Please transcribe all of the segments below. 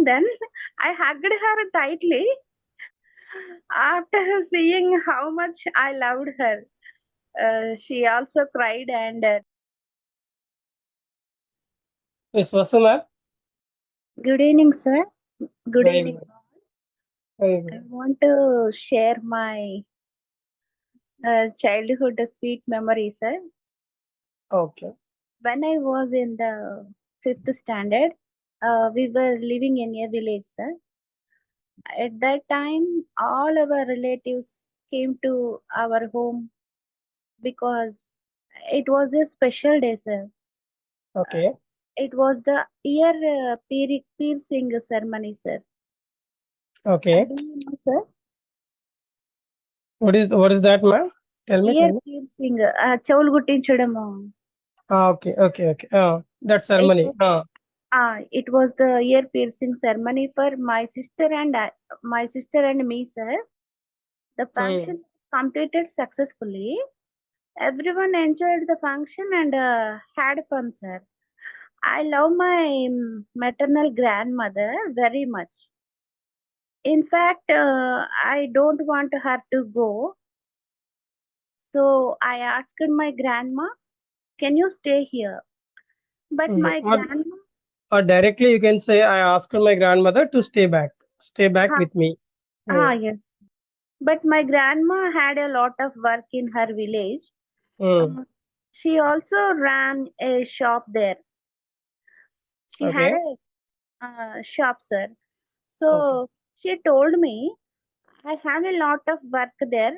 then I hugged her tightly after seeing how much I loved her. She also cried and Yes, Vasuna. good evening, sir. Good Very evening. good. Very I good. want to share my childhood sweet memory, sir. Okay. When I was in the fifth standard, we were living in a village, sir. At that time, all our relatives came to our home because it was a special day, sir. Okay. It was the piercing ceremony, sir. Okay. Do you know, sir? What is that, ma'am? Tell me, tell Ear me. piercing, చెవులు కుట్టించడము. Okay, okay, okay. That It ceremony. was it was the ear piercing ceremony for my sister and me, sir. The Hmm. function completed successfully. Everyone enjoyed the function and had fun, sir. I love my maternal grandmother very much. In fact, I don't want her to go. So I asked my grandma, can you stay here? But Hmm. my grandma, Or directly you can say, I asked my grandmother to stay back. Stay back ah, with me. Hmm. yes. But my grandma had a lot of work in her village. Hmm. Uh, she also ran a shop there. She had Okay. a shop, sir. Okay. So she told me, I have a lot of work there.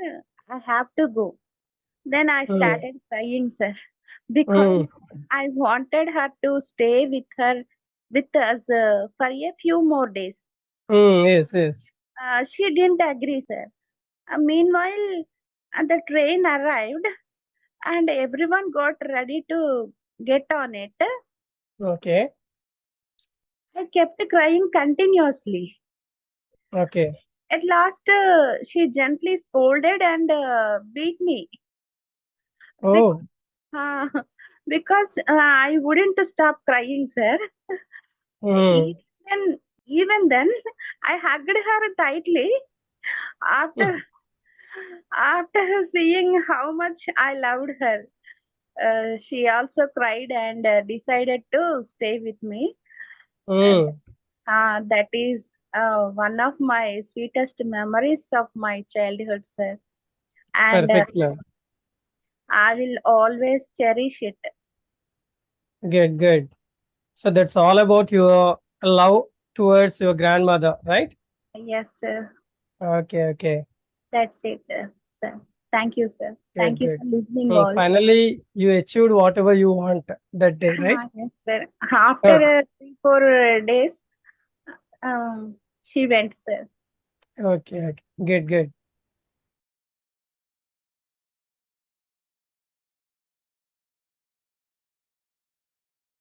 I have to go. Then I Hmm. started crying, sir, because Hmm. I wanted her to stay with us for a few more days. Hmm. Yes, yes. She didn't agree, sir. Meanwhile, the train arrived and everyone got ready to get on it. Okay. I kept crying continuously. Okay. At last, she gently scolded and beat me Oh. uh, because I wouldn't stop crying, sir. Hmm. Even even then, I hugged her tightly after after seeing how much I loved her. She also cried and decided to stay with me. And Hmm. that is one of my sweetest memories of my childhood, sir. And Perfect, ma'am. I will always cherish it. Good, good. So that's all about your love towards your grandmother, right? Yes, sir. Okay, okay. That's it, sir. Thank you, sir. Good, Thank you good. for listening all. Finally, you achieved whatever you want that day, right? Yes, sir. After Oh, 3, 4 days, she went, sir. okay, okay. Good, good.